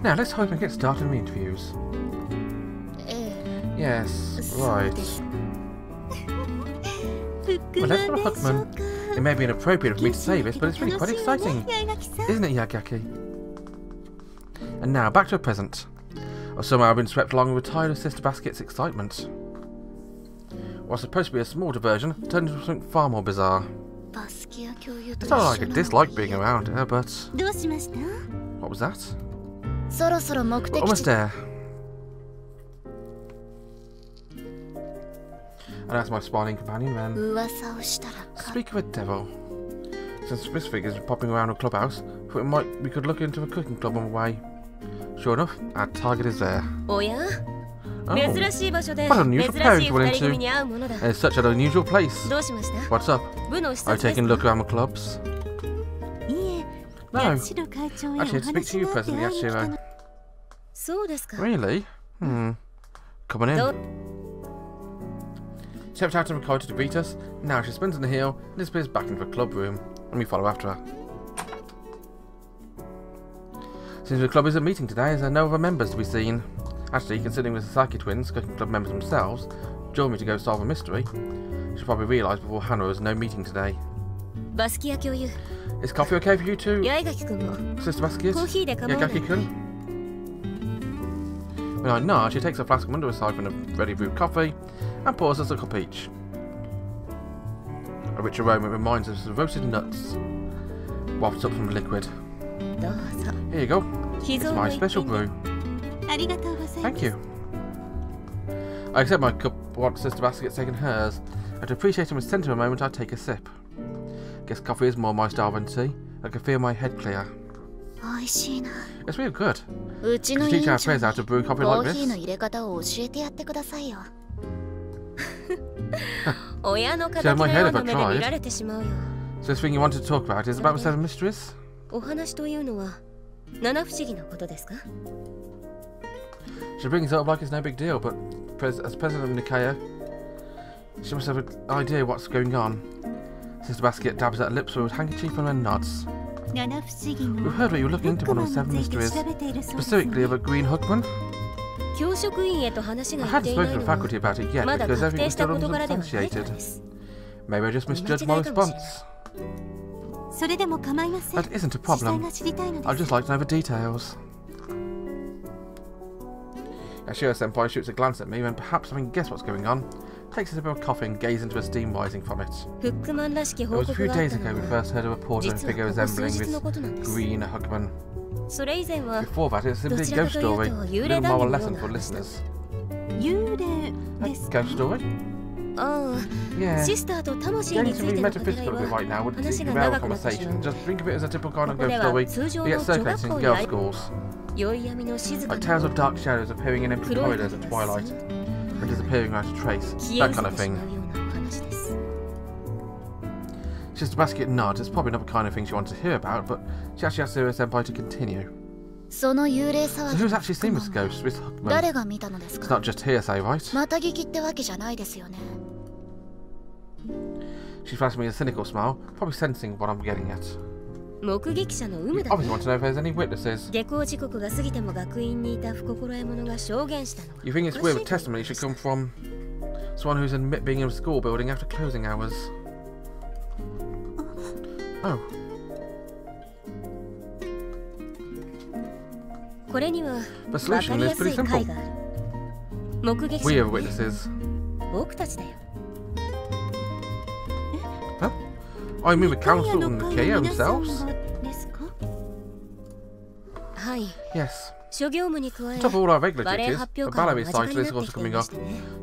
Now let's hope and get started on the interviews. Yes, right. Well, that's not a Hookman. It may be inappropriate for me to say this, but it's really quite exciting. Isn't it, Yaegaki? And now, back to the present. Or somehow I've been swept along with a tide of Sister Basket's excitement. What's supposed to be a small diversion turned into something far more bizarre. It's not like I dislike being around her, but... What was that? We're almost there. And that's my smiling companion then. Speak of a devil. Since this figure's popping around a clubhouse, thought we could look into a cooking club on the way. Sure enough, our target is there. Oh, what an unusual pair to run into. It's such an unusual place. What's up? Are you taking a look around the clubs? No. Actually, to speak to you presently, Yashiro. Really? Come on in. She stepped out of the corridor to greet us. Now she spins on the heel and disappears back into the club room. And we follow after her. Seems the club isn't meeting today, as there are no other members to be seen. Actually, considering the Sasaki twins, cooking club members themselves, joined me to go solve a mystery, she probably realised before Hannah there was no meeting today. Is coffee okay for you too, Sister Basket? Yaegaki-kun? When I nod, she takes a flask from under a siphon of ready brewed coffee and pours us a cup each. A rich aroma reminds us of roasted nuts wafts up from the liquid. Here you go. It's my special brew. Thank you. I accept my cup once Sister Basket's taken hers, and to appreciate in the centre of a moment I take a sip. Guess coffee is more my style than tea. I can feel my head clear. It's really good. Could you teach our friends how to brew coffee like this? So my head if I tried. So this thing you wanted to talk about is about the 7 mysteries? She brings it up like it's no big deal, but as president of Nicaea, she must have an idea what's going on. Sister Basket dabs at her lips with a handkerchief and then nods. We've heard that you were looking into one of the 7 mysteries, specifically of a green hookman. I hadn't spoken to the faculty about it yet because everything was still unsubstantiated. Maybe I just misjudged my response. That isn't a problem. I'd just like to know the details. Yashiro-senpai shoots a glance at me when perhaps I can guess what's going on. Takes a sip of coffee and gazes into the steam rising from it. It was a few days ago we first heard a report of a figure resembling this green hookman. Before that, it's simply a ghost story. A little moral lesson for listeners. A ghost story? Yeah. Getting to be metaphysical a bit right now would seek a rare conversation. Just think of it as a typical kind of ghost story that gets circulated in girls' schools. Like tales of dark shadows appearing in empty corridors at twilight and disappearing without a trace. That kind of thing. Sister Basket nods. It's probably not the kind of thing she wants to hear about, but she actually asks Yashiro-senpai to continue. So who's actually seen this ghost, this hookman? It's not just hearsay, right? She flashed me a cynical smile, probably sensing what I'm getting at. You obviously want to know if there's any witnesses. You think it's weird that testimony should come from someone who's admit being in a school building after closing hours? Oh. The solution is pretty simple. We are witnesses. Huh? I mean the council and Nicaea themselves? Yes. On top of all our regular duties, the ballet recital is also coming up, so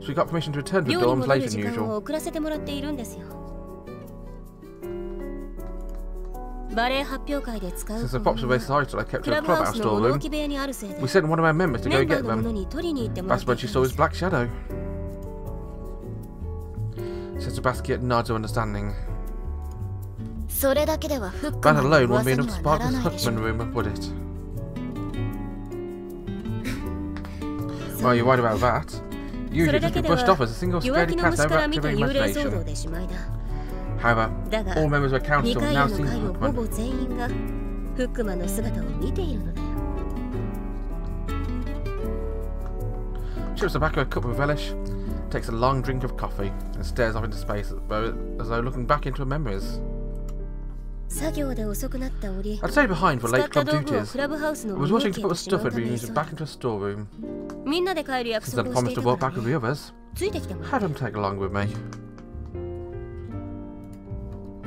we got permission to return to the dorms later than usual. Since the props of recital I kept in a clubhouse storeroom, we sent one of our members to go get them. That's when she saw his black shadow. Sister Basket nods her understanding. That alone wouldn't be enough to spark this hookman rumour, would it? Well, you're right about that. Usually just be brushed off as a single scaredy cat overactive imagination. However, all members of the council have now seen the hookman. sips the back of a cup with relish, takes a long drink of coffee, and stares off into space as though looking back into her memories. I'd stayed behind for late club duties. I was rushing to put the stuff I'd been using back into a storeroom. Since I'd promised to walk back with the others, I had them tag along with me.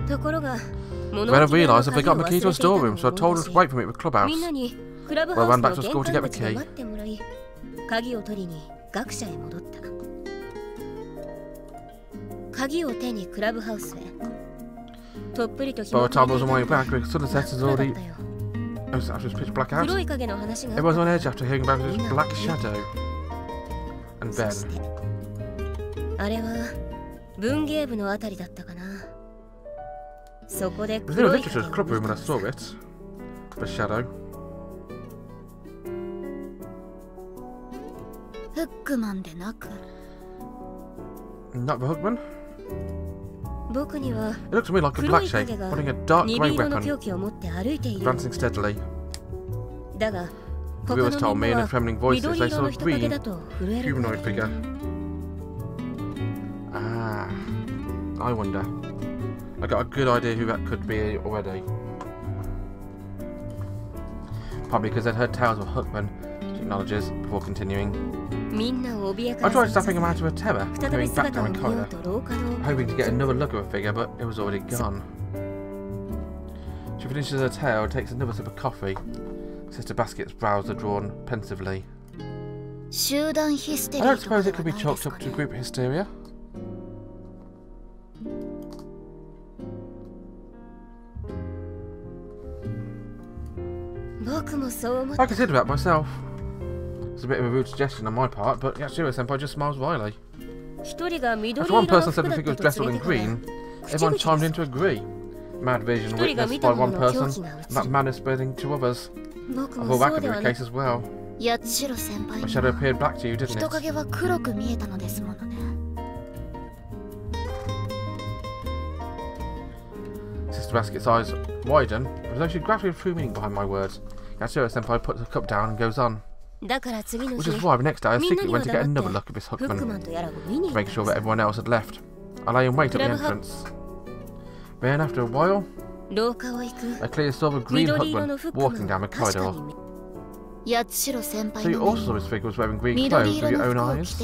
Then I realised I'd forgotten the key to a storeroom, so I told them to wait for me at the clubhouse. Well, I ran back to school to get the key. By the time I was on my way back, the sunset had already... It was after pitch black out. Everyone was on edge after hearing about this black shadow. And Ben. It was near a literature club room when I saw it. The shadow. Not the Hookman? It looked to me like a black shape, holding a dark grey weapon, advancing steadily. The viewers told me in a trembling voices they saw a green, humanoid figure. Ah, I wonder. I got a good idea who that could be already. Probably because I'd heard tales of Hookman, she acknowledges, before continuing. I tried snapping him out of her terror, going back down the corridor, hoping to get another look at the figure, but it was already gone. She finishes her tale and takes another sip of coffee. Sister Basket's brows are drawn pensively. I don't suppose it could be chalked up to group hysteria. I consider that myself. It's a bit of a rude suggestion on my part, but Yatsura-senpai just smiles wryly. After one person said the figure was dressed all in green, everyone chimed in to agree. Mad vision witnessed by one person, and that madness spreading to others. I thought that could be the case as well. My shadow appeared black to you, didn't it? Sister Basket's eyes widen, as though she grasped the true meaning behind my words. Yatsura-senpai puts the cup down and goes on. Which is why the next day I secretly went to get another look at this Hookman, to make sure that everyone else had left. I lay in wait at the entrance. Then, after a while, I clearly saw the green Hookman walking down the corridor. So you also saw this figure was wearing green clothes with your own eyes?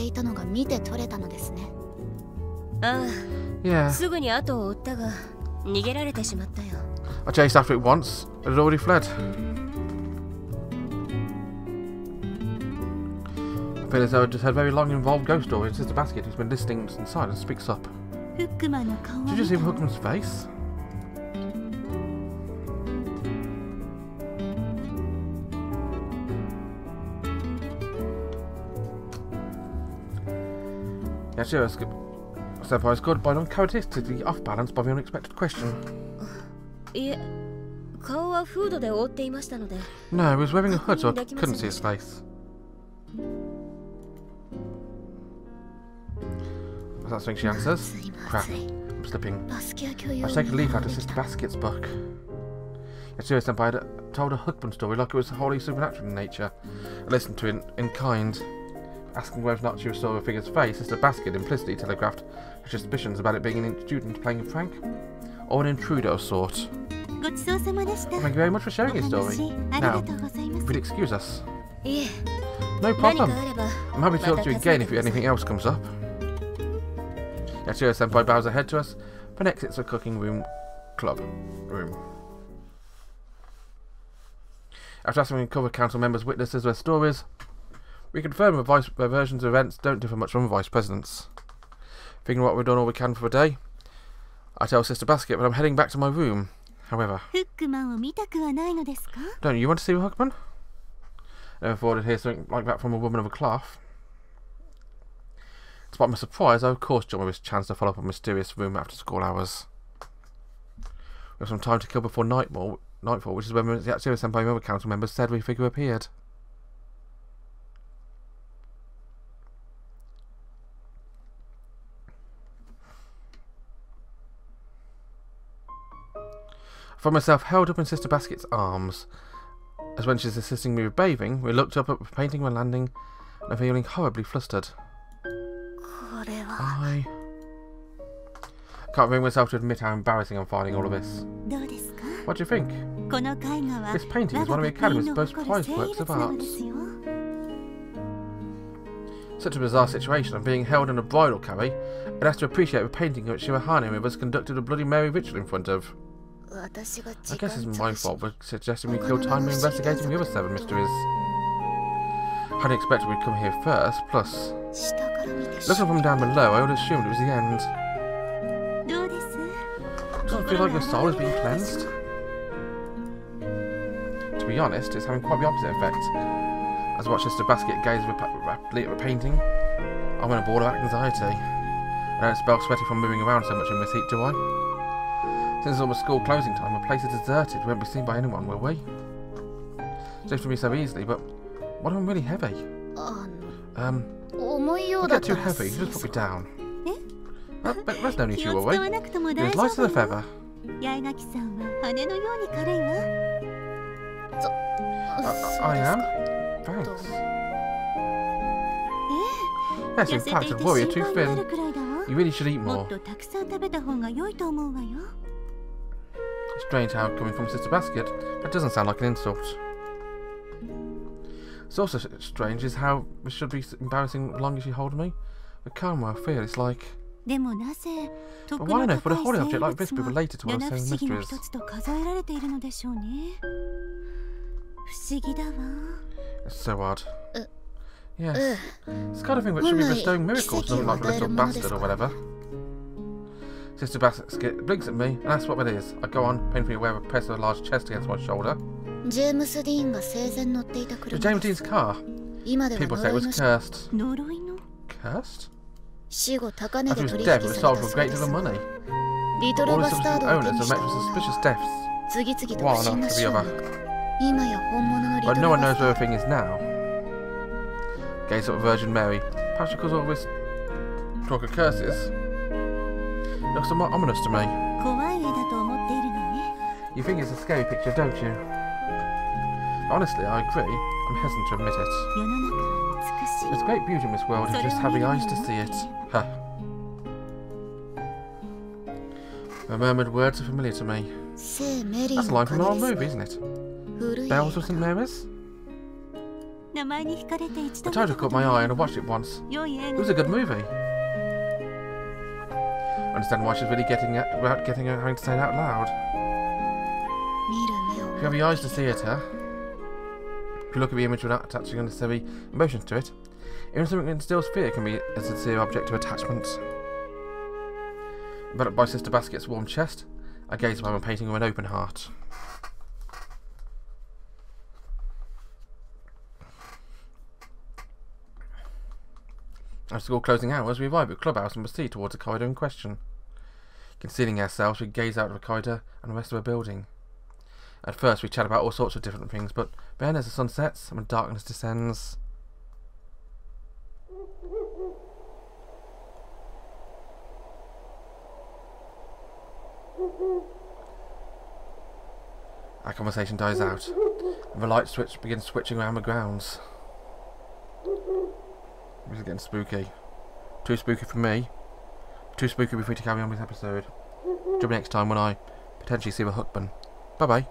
Yeah. I chased after it once, but it had already fled. I feel as though I just had a very long involved ghost story, and Sister Basket, who's been listening in silence, speaks up. Did you see Hookman's face? Yeah, sure. Senpai was caught by uncharacteristically off balance by the unexpected question. No, he was wearing a hood, so I couldn't see his face. That's something she answers. Crap, I'm slipping. I've taken a leaf out of Sister Basket's book. Yatsura-senpai had told a Hookman story like it was wholly supernatural in nature. I listened to it in kind. Asking whether or not she saw a figure's face, Sister Basket implicitly telegraphed her suspicions about it being a student playing a prank, or an intruder of sort. Thank you very much for sharing your story. Now, if you'd excuse us. No problem. I'm happy to talk to you again if anything else comes up. Yatsura-senpai bows her head to us, then exits the cooking room room. After asking cover council members' witnesses their stories, we confirm their versions of events don't differ much from the Vice President's. Figuring what we've done all we can for the day, I tell Sister Basket that I'm heading back to my room. However, don't you want to see the Hookman? Never thought I'd hear something like that from a woman of a cloth. Despite my surprise, I of course jumped with this chance to follow up a mysterious room after school hours. We have some time to kill before nightfall, which is when the Yatsura-senpai and other council members said the figure appeared. I found myself held up in Sister Basket's arms, as when she's assisting me with bathing, we looked up at the painting on the landing I'm feeling horribly flustered. I can't bring myself to admit how embarrassing I'm finding all of this. What do you think? This painting is one of the Academy's most prized works of art. Such a bizarre situation. I'm being held in a bridal carry and asked to appreciate the painting which Shirahane and us conducted a Bloody Mary ritual in front of. I guess it's my fault for suggesting we kill time investigating the other 7 mysteries. I hadn't expected we'd come here first, plus looking from down below, I would have assumed it was the end. Doesn't feel like your soul is being cleansed. To be honest, it's having quite the opposite effect. As I watch Sister Basket gaze rapidly at the painting, I'm in a ball of anxiety. I don't spell sweaty from moving around so much in this heat, do I? Since it's almost school closing time, the place is deserted. We won't be seen by anyone, will we? Seems to me so easily, but what if I'm really heavy? Don't get too heavy, you just put me down. But there's no need to, will we? You're as light as a feather. I am? Thanks. Yes, in fact, I'd worry you're too thin. You really should eat more. Strange how coming from Sister Basket, that doesn't sound like an insult. It's also strange is how it should be embarrassing as long as you hold me. The calm where I feel, it's like... But why on earth would a holy object like this be related to one of the same mysteries? It's so odd. Yes. It's the kind of thing which should be bestowing miracles, not like a little bastard or whatever. Sister Basket blinks at me and asks what it is. I go on, painfully aware of a press of a large chest against my shoulder. It was James Dean's car. People say it was cursed. Cursed? After his death, it was sold for a great deal of money. All the subsequent owners have met with suspicious deaths, one after the other. But no one knows where everything is now. Gaze up at Virgin Mary. Perhaps because all this talk of curses looks somewhat ominous to me. You think it's a scary picture, don't you? Honestly, I agree. I'm hesitant to admit it. There's great beauty in this world, you just have the eyes to see it. Huh. The murmured words are familiar to me. That's a line from an old movie, isn't it? Bells of St. Mary's? The title caught my eye and I watched it once. It was a good movie. I understand why she's really having to say it out loud. If you have the eyes to see it, huh? If you look at the image without attaching unnecessary emotions to it, even something that instills fear can be a sincere object of attachment. Enveloped by Sister Basket's warm chest, I gaze while I'm painting with an open heart. After school closing hours, we arrive at the clubhouse and proceed towards the corridor in question. Concealing ourselves, we gaze out of the corridor and the rest of the building. At first, we chat about all sorts of different things, but then as the sun sets and the darkness descends... Our conversation dies out, and the light switch begins switching around the grounds. This is getting spooky. Too spooky for me. Too spooky for me to carry on with this episode. Join me next time when I potentially see the Hookman. Bye bye.